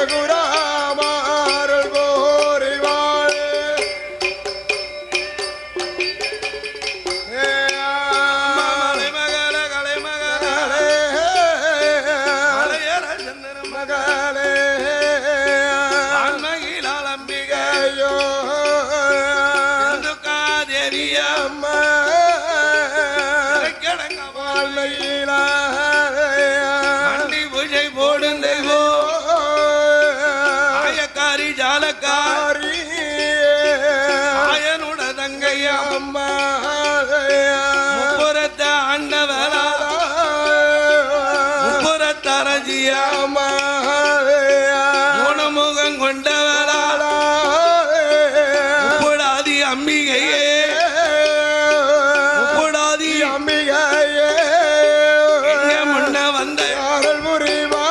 ரகுராமாருள் கோரி வாழ ஜாலக்காரி ஆயனுட தங்கையா முப்புறத்த ஆண்டவரா முப்புறத்தரஜியா மூணமுகம் கொண்டவரா முப்புடாதி அம்பிகையே முப்புடாதி அம்பிகையே எங்க முன்ன வந்த அருள் புரிவா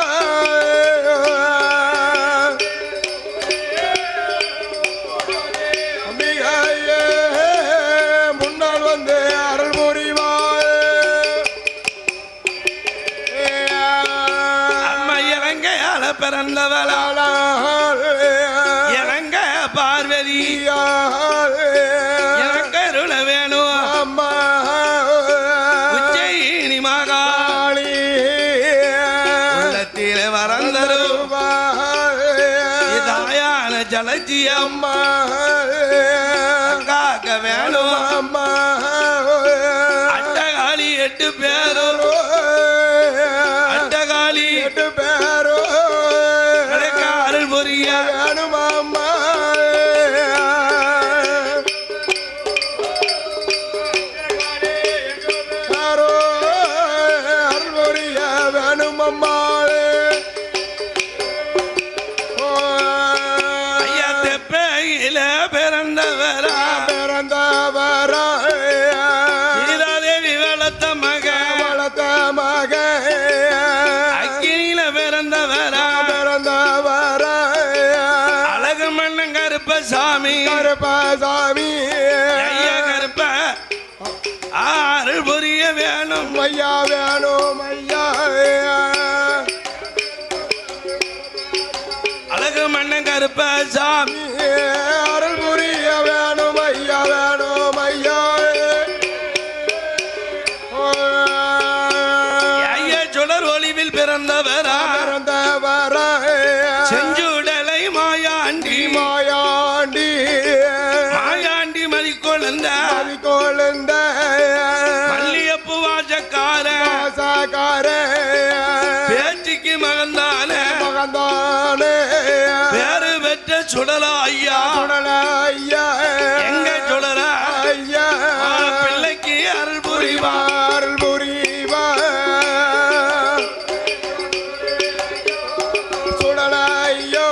பிறந்தவளா இறங்க பார்வதி இறங்கருள வேணும் அம்மா உச்சைனி மகாளி உள்ளத்திலே வரந்தருவா தாயான ஜலஜி அம்மா காக்க வேணும் அம்மா அட்டகாளி 8 பேரும் அட்டகாளி 8 பேரும் வேணுமாம்மா அருள்புரிய வேணுமம்மா ஐயா தெப்பையில பிறந்தவரா பிறந்தவரா சீதாதேவி வளர்த்த மக அக்கினியில பிறந்தவரா பிறந்தவரா கருப்பசாமி கருப்பசாமி ஐயா கருப்ப அருள் புரிய வேணும் ஐயா வேணும் ஐயா அழகு மன்னன் கருப்பசாமி அருள் புரிய வேணும் ஐயா வேணும் ஐயா ஐயா சுடர் ஒளிவில் பிறந்தவரா பிறந்தவரா செஞ்சுடலை மாயாண்டி மாயாண்டி மாயாண்டி மதிக்கொழுந்த மதிக்கொழுந்த மல்லியப்பு வாசக்கார வாசக்கார பேச்சுக்கு மகந்தானே மகந்தானே பேரு பெற்ற சுடலா ஐயா சுடலா ஐயா எங்க சுடலா ஐயா பிள்ளைக்கு அருள் புரிவா அருள் புரிவா சுடலா ஐயோ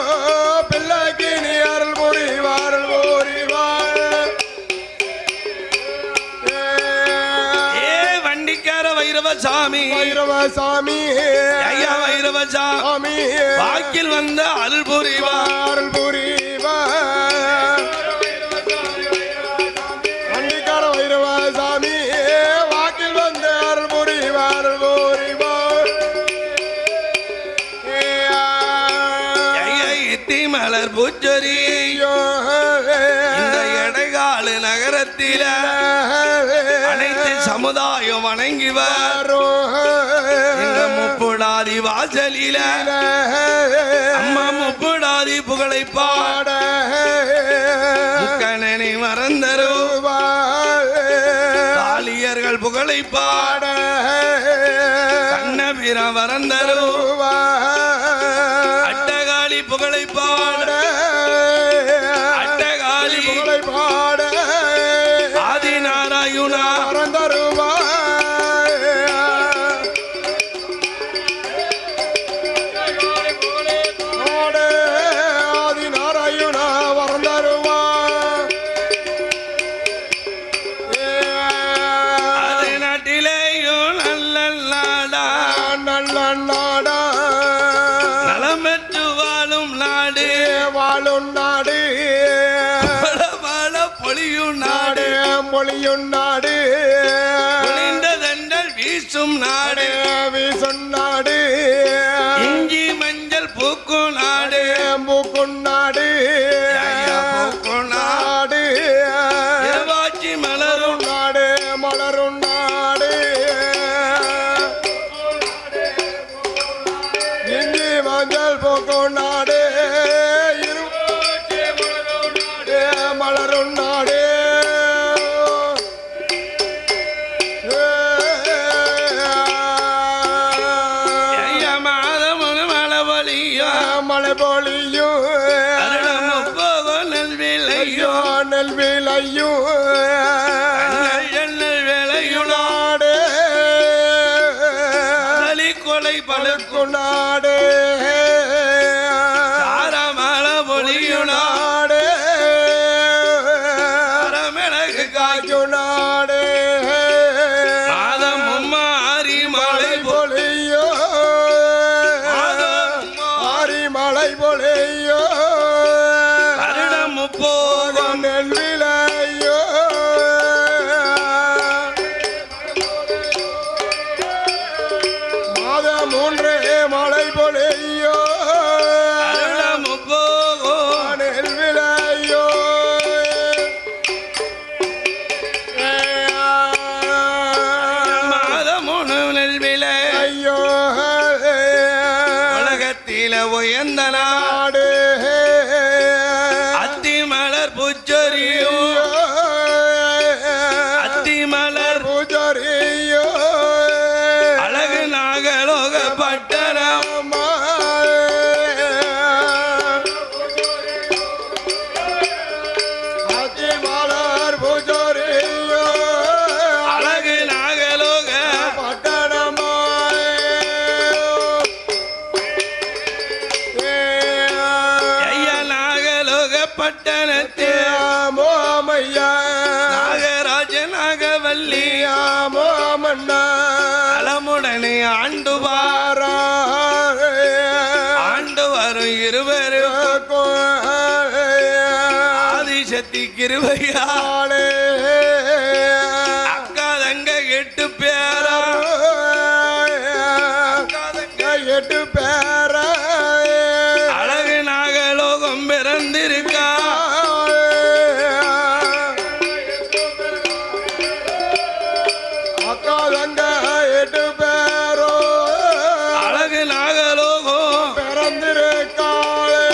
பிள்ளைக்கு நீ அருள் புரிவா அருள் புரிவா ஏ வண்டிக்கார வைரவசாமி வைரவசாமி ஐயா வைரவசாமி வாக்கில் வந்த அருள் புரிவா அருள் புரிவா வண்டிக்கார வைரவசாமி வாக்கில் வந்த அருள் புரிவா அருள் புரிவா மலர் பூச்சொரி இந்த எடைகாலு நகரத்தில அனைத்து சமுதாயம் வணங்கி வரும் இந்த முப்புடாதி வாசலில அம்மா முப்புடாதி புகழை பாட முக்கணனை மறந்தருவா காளியர்கள் புகழை பாட கண்ணபிர மறந்தருவா அட்டகாளி புகழை பாட அட்டகாளி புகழை பாட ஆதிநாராயணா மறந்தருவா ஆதிநாராயணா மறந்தருவா அது நாட்டிலேயும் நல்ல நாடா நல்ல நாடா நலமெற்று வாழும் நாடு வாழும் நாடு பொழியும் நாடு பொழியும் நாடு பொழிந்ததென்றல் வீசும் நாடு வீசும் நாடு இஞ்சி மஞ்சள் பூக்கும் நாடு மஞ்சள் போக்கும் நாடு மலரும் நாடு மழை பொழியும் நெல்விலையும் நாடு கொலை பழுக்கும் நாடு மழை பொழியும் நாடு மிளகு காய்க்கும் நாடு மாதம் மாறி மழை பொழியோ மாறி மழை பொழியோ வருடம் போகும் நெல்விலையோ மாதம் மூன்றே மழை பொழியோ வருடம் போகும் நெல்விலையோ மாதம் நெல்விலை ஐயோ உலகத்தில உயர்ந்த நாடு அத்தி மலர் பூச்சொரியும் அத்தி மலர் பூஜாரியோ அழகு நாகலோக பட்டணம் மலர் பூஜாரியோ அழகு நாகலோக ஐயா நாகலோக பட்டணத்தில் நாகராஜ நாகவல்லி நலமுடனே ஆண்டு ஆண்டு வரும் இருவரும் ஆதிசக்தி கிருபையா அக்கா தங்க 8 பேரா எட்டு பேர அழகு நாகலோகம் பிறந்திருக்கா அக்கா தங்க எட்டு பேரோ அழகு நாகலோகம் பிறந்திருக்காளே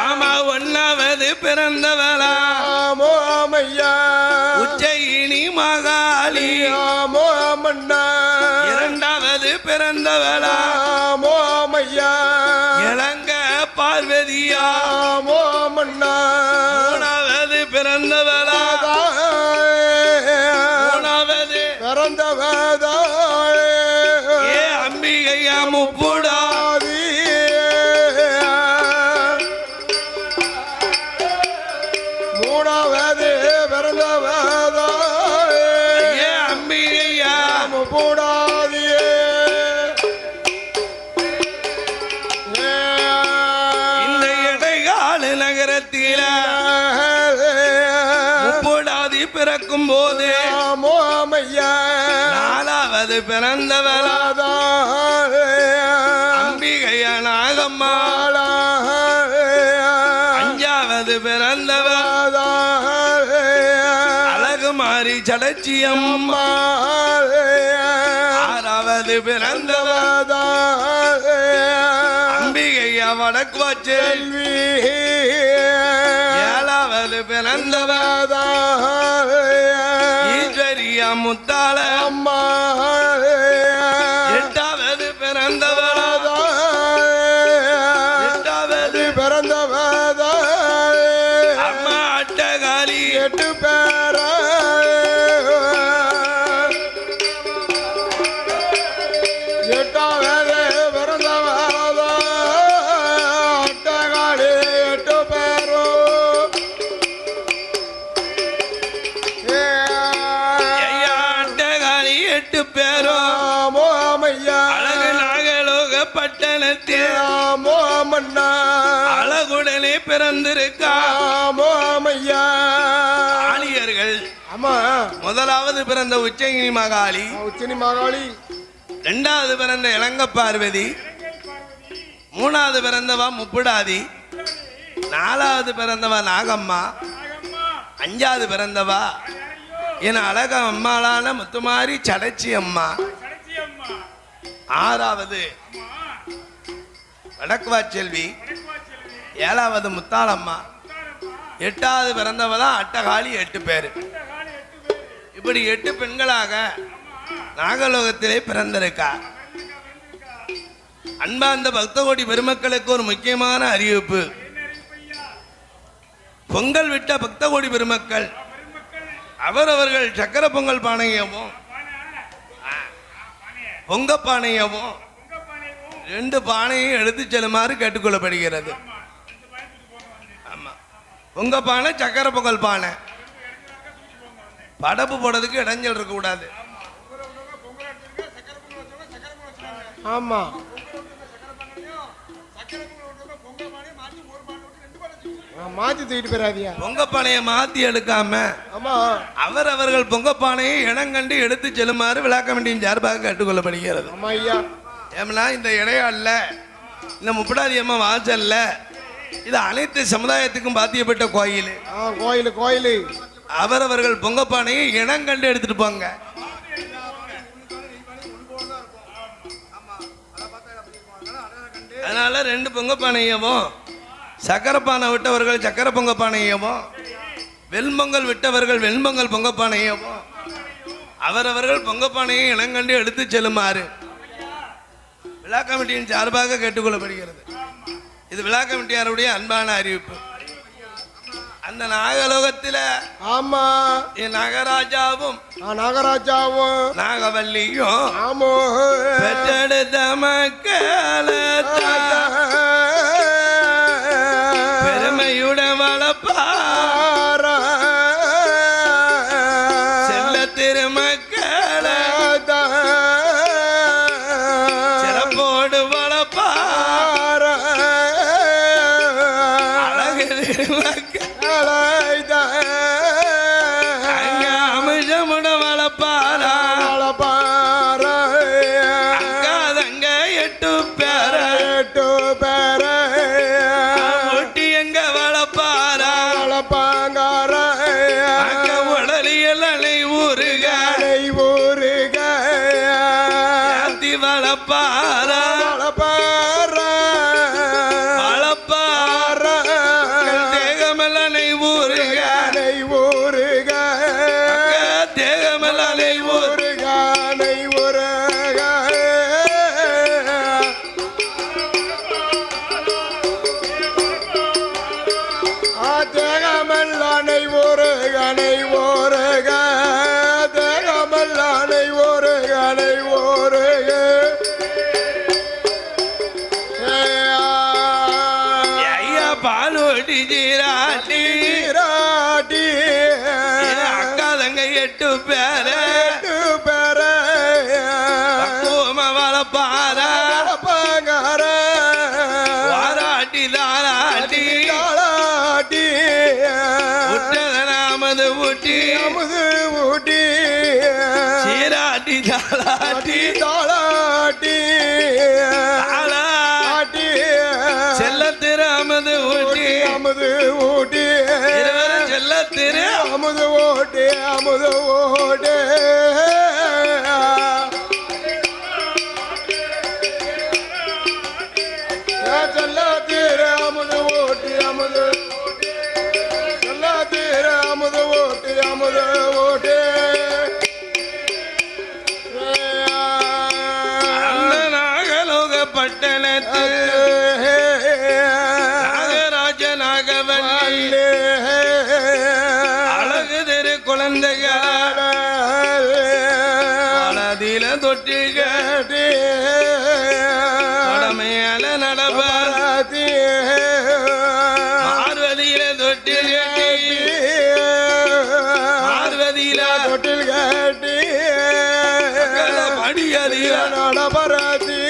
ஆமா 1வது பிறந்தவளா மோமையா உச்சயினி மகாளி மோமண்ணா 2வது பிறந்தவளா மோமையா இளங்க பார்வதியா மோமண்ணா 3வது பிறந்தவளா 3வது பிறந்தவதா ஏ அம்பிகையா முப்புடா மூணாவது பிறந்தவதா ஏ அம்பிகையா கூடாதியே இந்த இடைகால நகரத்தில முப்புடாதி பிறக்கும் போது மோமையா 4வது பிறந்தவளா அம்பிகையா நாகம்மா 5வது பிறந்தவள் அழகு மாறி சடச்சியம்மா 6வது பிறந்தவள் அம்பிகையா வடக்கு வச்சு 7வது பிறந்தவள் ஈஸ்வரியா முத்தாள 8வது பிறந்தவள் 8வது பிறந்தவதா அம்மா அட்டகாளி 8 பேர எட்டாவது பிறந்தவதா அட்டகாளி 8 பேரோ ஐயா அட்டகாளி 8 பேரும் மோமையா அழகு நாகலோக பட்டணத்தில் மோமண்ணா அழகுடனே பிறந்திருக்கா மோமையா ஆலியர்கள் ஆமா 1வது பிறந்த உச்சகினி மகாளி உச்சினி மகாளி 2வது பிறந்த இளங்க பார்வதி 3வது பிறந்தவா முப்புடாதி 4வது பிறந்தவா நாகம்மா 5வது பிறந்தவா என் அழக அம்மாளான முத்துமாரி சடச்சி அம்மா ஆறாவது வடக்குவா செல்வி, ஏழாவது முத்தாளம்மா, எட்டாவது பிறந்தவ தான் அட்டகாளி. 8 பேர். இப்படி 8 பெண்களாக நாகலோகத்திலே பிறந்திருக்கா. அன்பார்ந்த பக்த கோடி பெருமக்களுக்கு ஒரு முக்கியமான அறிவிப்பு. பொங்கல் விட்ட பக்த கோடி பெருமக்கள் அவரவர்கள் சக்கர பொங்கல் பானையவும் பொங்க பானையவும் 2 பானையும் எடுத்து செல்லுமாறு கேட்டுக்கொள்ளப்படுகிறது. ஆமா, பொங்க பானை, சக்கர பொங்கல் பானை. படப்பு போடுறதுக்கு இடைஞ்சல் இருக்க கூடாது. ஆமா, மாத்தி தூக்கிட்டு போயிடாதியா. பொங்க பானையை மாத்தி எடுக்காம ஆமா, அவரவர்கள் பொங்க பானையை இனங்கண்டு எடுத்து செல்லுமாறு விழா கமிட்டியின் சார்பாக கேட்டுக்கொள்ளப்படுகிறது. ஆமா ஐயா. ஏம்னா இந்த இடையாள்ல, இந்த முப்படாதி அம்மா வாசல்ல, இது அனைத்து சமுதாயத்துக்கும் பாத்தியப்பட்ட கோயில். கோயில் அவரவர்கள் பொங்க பானையை இனங்கண்டு எடுத்துட்டு போங்க. அதனால 2 பொங்க பானையவும், சக்கரை பானை விட்டவர்கள் சக்கரை பொங்க பானையவும், வெண்பொங்கல் விட்டவர்கள் வெண்பொங்கல் பொங்க பானையவும் அவரவர்கள் பொங்க பானையை இனங்கண்டு எடுத்து செல்லுமாறு விழா கமிட்டியின் சார்பாக கேட்டுக்கொள்ளப்படுகிறது. இது விழா கமிட்டியாருடைய அன்பான அறிவிப்பு. அந்த நாகலோகத்தில ஆமா, நாகராஜாவும் நாகவல்லியும் ஆமோ பெற்றெடுத்த மக்கள பெருமையுடன் வளர்ப்பார செல்ல திருமக்கள சிறப்போடு வளர்ப்பார அழகு திருமக்கள் அங்க அமிஷமுட வளர்ப்பாரா அக்கா தங்க 8 பேர ஒட்டி எங்க வளர்ப்பாரா அக்க உடலியல் அலை ஊருக ஏத்தி வளர்ப்பாரா வளர்ப்பாரா தேகமல் அலை ஊருக தேகமல் அலை ஊருக ஐயா பாலோட்டி ஜீராட்டி அக்கா தங்க 8 பேரு பக்குவமா வளர்ப்பாரா வாராட்டி தாராட்டி உட்டதனாமது ஊட்டி சீராட்டி தாளாட்டி செல்லத்திராமது ஊட்டி இருவரும் செல்லத்திரு அமுது ஓட்டு செல்லாத்தீர அமுது ஓட்டு செல்லாத்தீர அமுது ஓட்டு அந்த நாகலோக பட்டணத்து நாகராஜ நாகவல்லி அழகு திரு குழந்தைகள் மனதில தொட்டிக மேல நடப்பாதி பார்வதியில தொட்டில் கட்டி பார்வதியில தொட்டில் கட்டி படியதில நடபராதி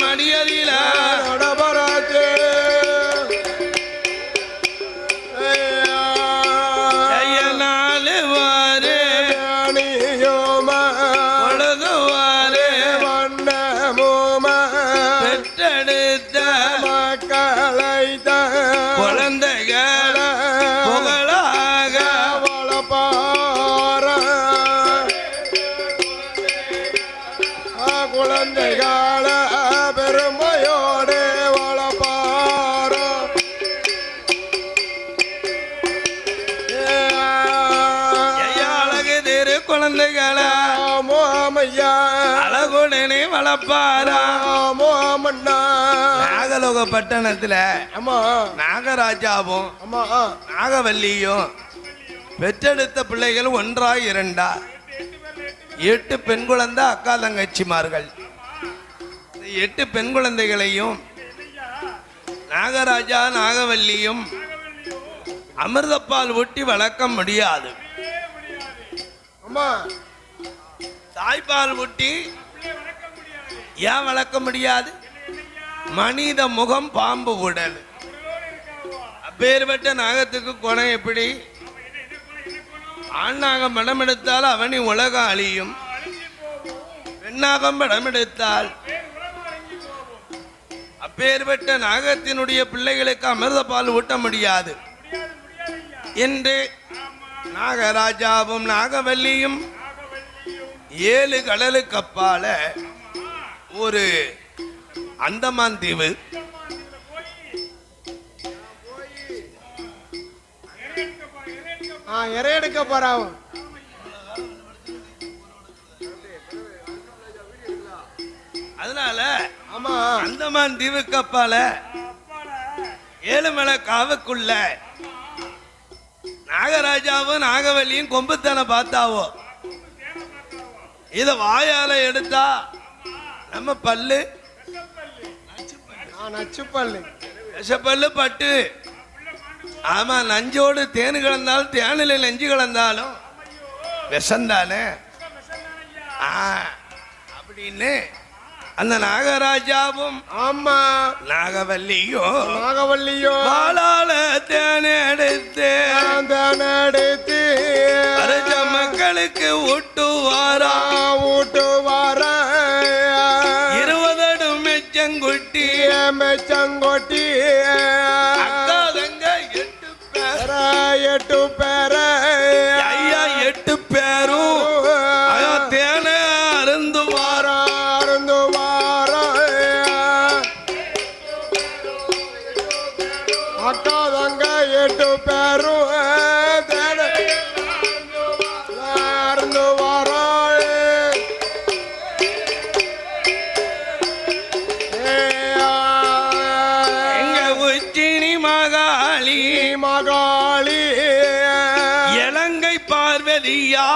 மடியதில நடபராதி நாலு வாரு பொழுதுவாரு பெற்றெடுத்த மக்களை குழந்தைகள் குழந்தைகளை ஆமோ ஆமையா அழகுடனே வளர்ப்பாரா ஆமோ ஆமண்ணா நாகலோக பட்டணத்துல ஆமா நாகராஜாவும் ஆமா நாகவல்லியும் பெற்றெடுத்த பிள்ளைகள் ஒன்றா இரண்டா 8 பெண் குழந்தை அக்கா தங்கச்சிமார்கள். 8 பெண் குழந்தைகளையும் நாகராஜா நாகவல்லியும் அமிர்தப்பால் ஊட்டி வளர்க்க முடியாது. ஆமா தாய்ப்பால் ஊட்டி ஏன் வளர்க்க முடியாது? மனித முகம் பாம்பு உடல். அப்பேற்பட்ட நாகத்துக்கு குணம் எப்படி? ஆண் படம் எடுத்தால் அவனி உலகம் அழியும், பெண்ணாகம் படம் எடுத்தால் அப்பேற்பட்ட நாகத்தினுடைய பிள்ளைகளுக்கு அமிர்த பால் ஊட்ட முடியாது என்று நாகராஜாவும் நாகவல்லியும் 7 கடலுக்கு அப்பால ஒரு அந்தமான் தீவு இறை எடுக்க போறாவ. அதனால ஆமா அந்தமான் தீவுக்கு அப்பால 7 மலை காவுக்குள்ள நாகராஜாவும் நாகவல்லியும் கொம்புத்தனை பார்த்தாவோ. இத வாயால எடுத்தா நம்ம பல்லு நச்சுப்பல்லு விஷப்பல்லு பட்டு. ஆமா, நஞ்சோடு தேனு கலந்தாலும் தேனில நெஞ்சு கலந்தாலும் விஷந்தானே அப்படின்னு அந்த நாகராஜாவும் ஆமா நாகவல்லியும் வாழால தேனெடுத்து அரச மக்களுக்கு ஊட்டுவாரா 20 அடும் மெச்சங்குட்டி அக்கா தங்க 8 பேர் ஐயா 8 பேரும் தேன அருந்து வாரா அக்கா தங்க 8 பேரும் அருந்து வாரா. எங்க உச்சினி மகாளி இலங்கை பார்வதியா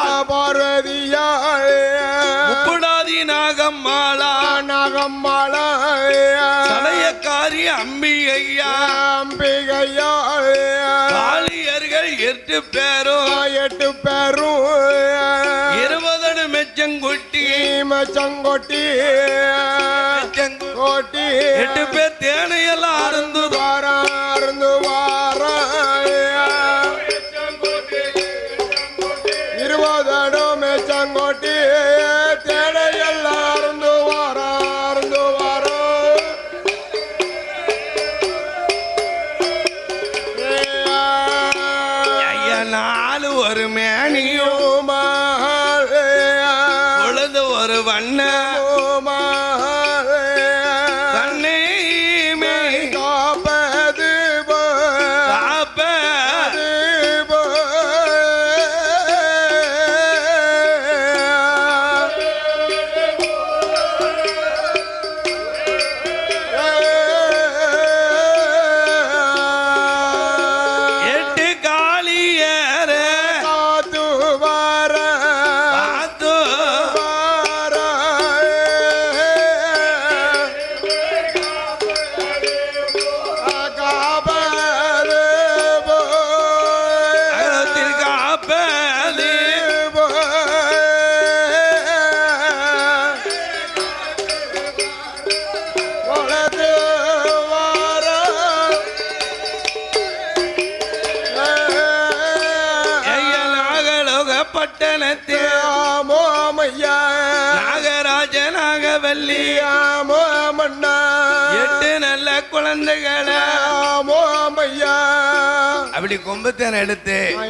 முப்புடாதி நாகம்மாளா சடையக்காரி அம்பிகையா காளியர்கள் 8 பேரும் 20 அடும் மெச்சங்குட்டி 8 பேர் தேனையெல்லாம் அருந்து செங்கோட்டி தேடையெல்லாம் அருந்து வாரா ஐயா 4 ஒரு மேனியும் பொழுது ஒரு வண்ண நாகராஜ நாகவல்லி 8 நல்ல குழந்தைகளை அப்படி கொம்புத்தேனை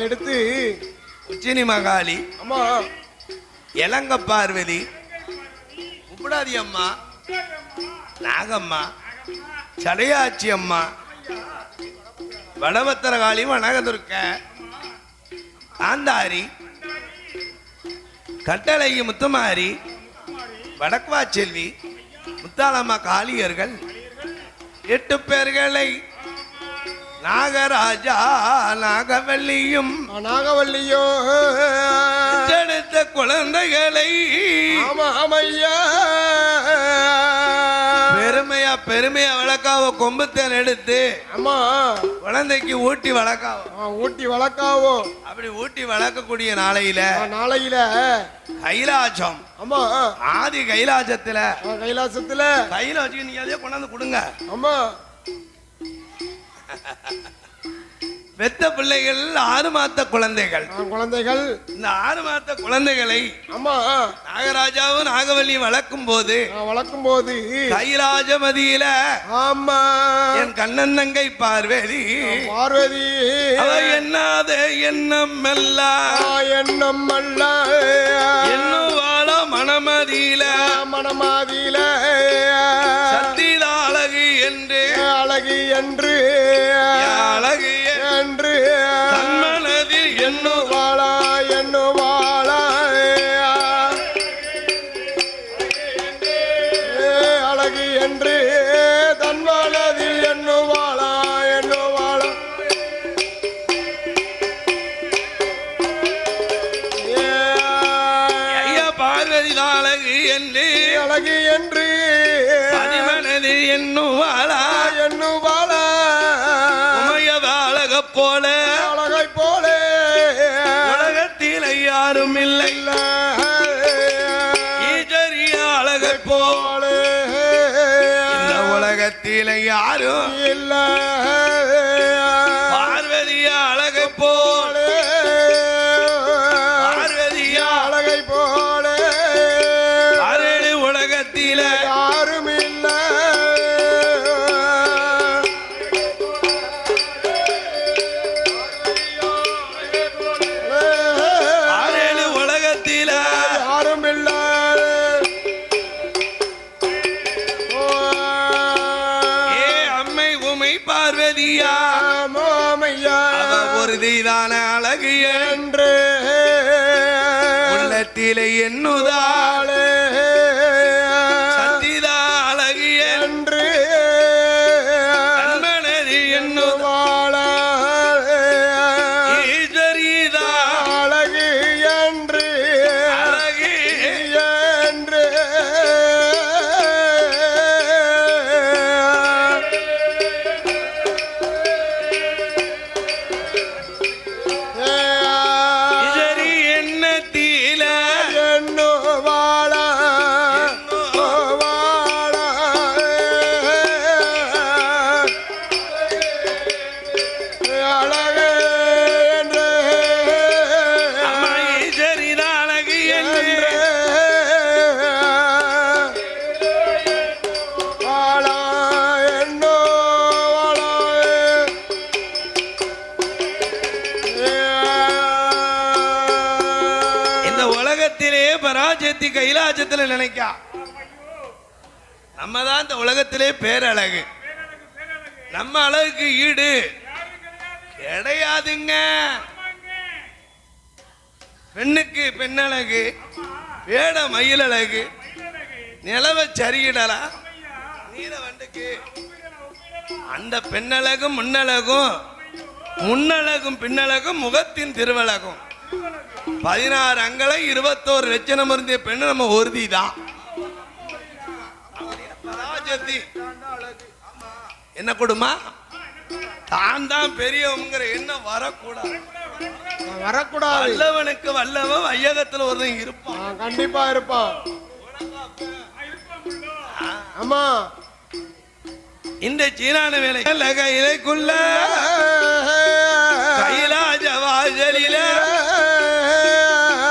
எடுத்து உச்சினி மகாளி இளங்க பார்வதி உப்புடாதி அம்மா நாகம்மா சடையாச்சி அம்மா வடபத்திரகாளி வனகதுர்க்க ஆந்தாரி கட்டளை முத்துமாரி, வடக்குவா செல்வி, முத்தாளம்மா காளியர்கள் 8 பேர்களை நாகராஜா நாகவல்லியும் நாகவல்லியோ எடுத்த குழந்தைகளை ஆமையா பெருமையா வளர்க்காவ கொம்புத்தேன் எடுத்து ஆமா குழந்தைக்கு ஊட்டி வளர்க்காவோ ஊட்டி வளர்க்காவோ. அப்படி ஊட்டி வளர்க்கக்கூடிய நாளையில கைலாசம், ஆமா ஆதி கைலாசத்துல கையில வச்சுக்க நீங்க அதே கொண்டாந்து கொடுங்க. ஆமா பெத்த பிள்ளைகள் 6 மாத குழந்தைகள். இந்த 6 மாத குழந்தைகளை ஆமா நாகராஜாவும் நாகவல்லியும் வளர்க்கும் போது கைலாஜமதியில ஆமா என் கண்ணன் தங்கை பார்வதி அவ என்னாத எண்ணம் எண்ணம் என்னும் வாழ மனமதியில சத்தித அழகு என்று என்று தன்மனதில் எண்ணுவாளா அழகு என்று தன்மனதில் எண்ணுவாளா பார்வதி அழகு என்று பதிமனதில் எண்ணுவாளா அழகை போல உலகத்தில் யாரும் இல்லை. அழகை போல இந்த உலகத்தில் யாரும் இல்லை. பார்வதியா அழகை போல அழகை போல அருள் உலகத்தில் யாரும் இல்லை. பார்வதியா ஒருதிதான அழகு என்று உள்ளத்திலே எண்ணுதாளே சத்திதா அழகு என்று மனதி எண்ணுதாள ஈஸ்வரிதா அழகு என்று அழகு என்று பராஜயத்தி கைலாசத்துல நினைக்கா நம்ம தான் இந்த உலகத்திலே பேரழகு. நம்ம அழகுக்கு ஈடு கிடையாதுங்க. பெண்ணுக்கு பெண்ணழகு, வேட மயில் அழகு, நிலவ சரியிடலாம் நீல வண்டுக்கு அந்த பெண்ணழகும் முன்னழகும், முன்னழகும் பின்னழகும் முகத்தின் திருவழகும். 16 அங்களை 21 லட்சணம் இருந்த பெண்ணு நம்ம ஒருதி தான். என்ன கொடுமா தான் தான் பெரியவங்கிற எண்ணம் வரக்கூடாது. வல்லவனுக்கு வல்லவன் வையகத்துல ஒருத்தன் இருப்பான், கண்டிப்பா இருப்பான். ஆமா இந்த சீரான வேலை கையிலைக்குள்ள கைலாஜ வாசலில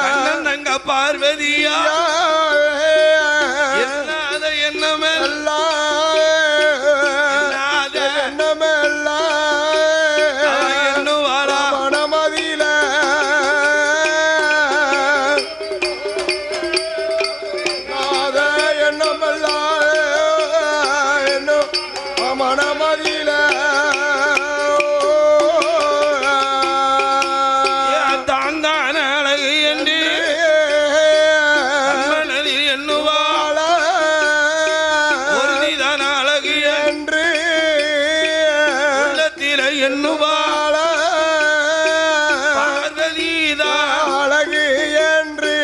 கண்ணன் தங்க பார்வதியா என்னாத எண்ணமெல்லாம் எண்ணுவாளா மனமதியில எண்ணமெல்லாம் மனமதியில தான் தான் அழகு என்று எண்ணுவாள் பார்வதிதான் அழகு என்று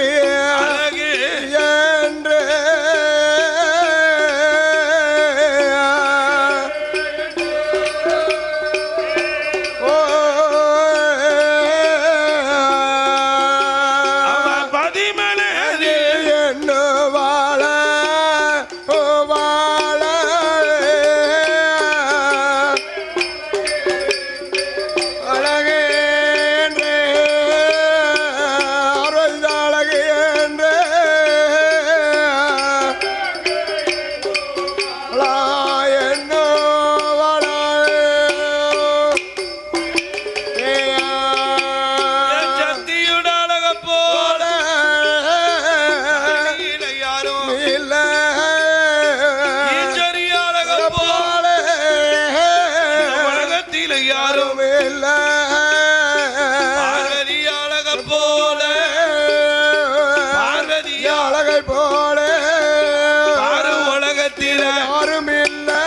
அழகு என்று ஓ அவ பதிமனது என்ன வாழ ஓ வாழ அழகு என்று அருள் அழகு என்று என்ன வாழ சக்தியுட அழக போல யாரும் இல்லை ஈஸ்வரி அழக போல உலகத்தில் யாரும் பார்வதி அழக போல பார்வதி அழகை போல யாரு உலகத்தில் யாரும் இல்லை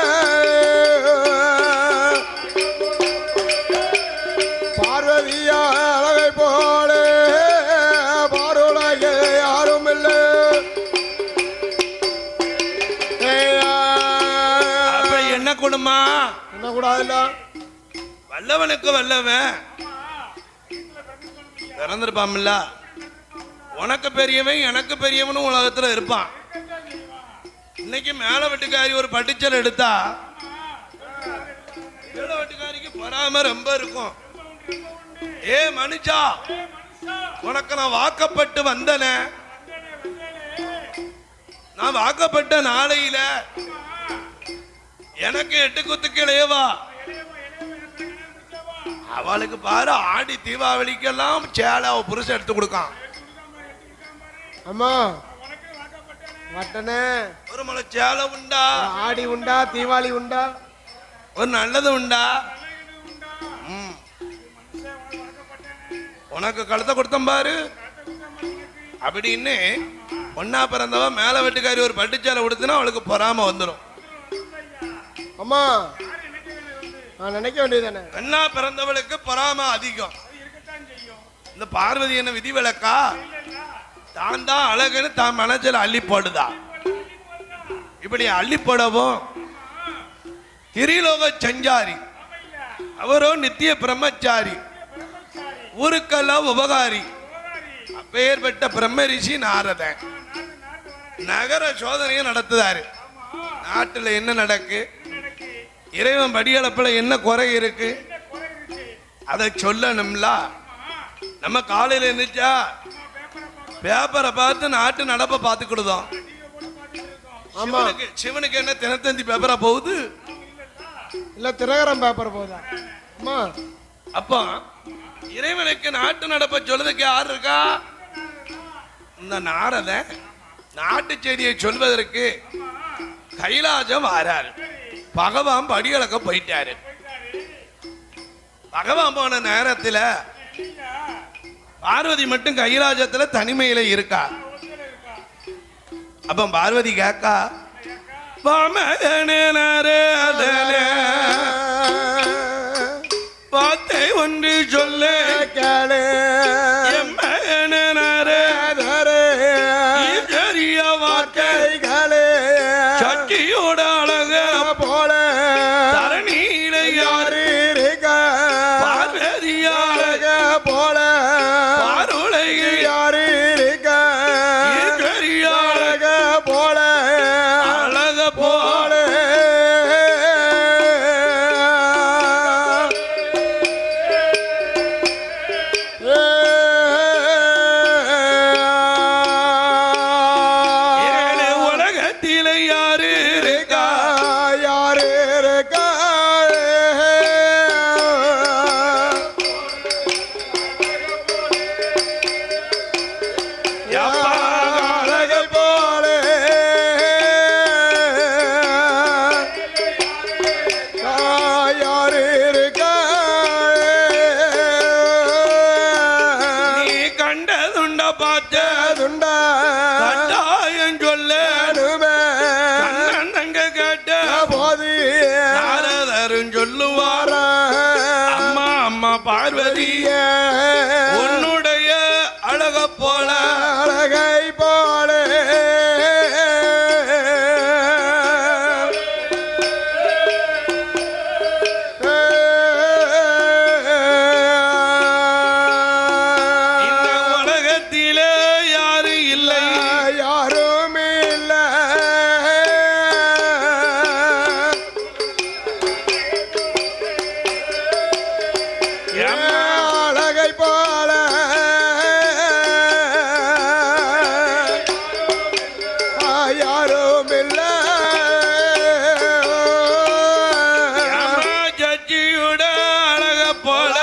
பார்வதியா அழகை போல பாருலக யாரும் இல்லை அப்ப என்ன கொடுமா என்ன கூடாதுல்ல வல்லவனுக்கு வல்லவன் பிறந்திருப்பான்ல உனக்கு பெரியவன் எனக்கு பெரியவனும் உலகத்துல இருப்பான் இன்னைக்கு மேல வீட்டுக்காரி ஒரு பட்டுச்சல் எடுத்தா கீழ வீட்டுக்காரிக்கு பொறாம ரொம்ப இருக்கும் ஏ மனுஷா உனக்கு நான் வாக்கப்பட்டு வந்தனே நான் வாக்கப்பட்ட நாளையில எனக்கு 8 குத்துக்கு இளையவா அவளுக்கு பாரு ஆடி தீபாவளிக்கெல்லாம் சேலை அவ புருஷன் எடுத்து கொடுக்கான் அம்மா மட்டனே ஒரு மலை சேலை உண்டா ஆடி உண்டா தீபாவளி உண்டா ஒரு நல்லது உண்டா ம். உனக்கு கழுத்தை கொடுத்தம் பாரு அப்படின்னு ஒன்னா பிறந்தவ மேல வீட்டுக்காரி ஒரு பட்டுச்சேலை கொடுத்துனா அவளுக்கு பொறாம வந்துடும் அம்மா நான் நினைக்க வேண்டியதானே பெண்ணா பிறந்தவளுக்கு பொறாம அதிகம் இந்த பார்வதி என்ன விதி விலக்கா தான் தான் அழகுன்னு தான் மனசில் அள்ளி போடுதா இப்படி அள்ளி போடவும் திரிலோக சஞ்சாரி அவரோ நித்திய பிரம்மச்சாரி ஊருக்கெல்லாம் உபகாரி அப்பேற்பட்ட பிரம்ம ரிஷி நாரதன் நகர சோதனையை நடத்துதாரு நாட்டுல என்ன நடக்கு இறைவன் படியளப்புல என்ன குறை இருக்கு அதை சொல்லணும்ல நம்ம காலையில இருந்துச்சா பேப்பரை பார்த்து நாட்டு நடப்பை பார்த்துக்கிடுதோம் ஆமா சிவனுக்கு என்ன தினத்தந்தி பேப்பரா போகுது இல்ல தினகரன் பேப்பர் போதா அம்மா அப்போ இறைவனுக்கு நாட்டு நடப்பை சொல்றதுக்கு யார் இருக்கா இந்த நாரதன் நாட்டு செய்தியை சொல்வதற்கு கைலாசம் வாராரு பகவான் படியளக்க போயிட்டாரு பகவான் போன நேரத்துல பார்வதி மட்டும் கைலாசத்துல தனிமையில இருக்கா அப்ப பார்வதி கேக்கா வார்த்தை ஒன்று சொல்ல கேளு வார்த்தை கேளு சக்தியோட அழக போல தரணியில யாரு யாரு இருக்க பார்வதியாளக போல பாருலகு யாரு இருக்க ஈஸ்வரியாளக போல அழக போல ஏழு உலகத்தில யாரு இருக்கா யாரு இருக்கா யப்பா அழக போல யாரு இருக்கா நீ கண்டதுண்ட பார்த்த துண்டா கட்டாயம் சொல்ல அனுமே கண்ணன் தங்க கேட்ட போது நாரதரும் சொல்லுவா அம்மா அம்மா பார்வதி உன்னுடைய அழக போல அழகை போல இந்த உலகத்திலே யாரு இல்லை யாரும் இல்லை அழகை போல யாரும் இல்லை ஜட்ஜியோட அழக போல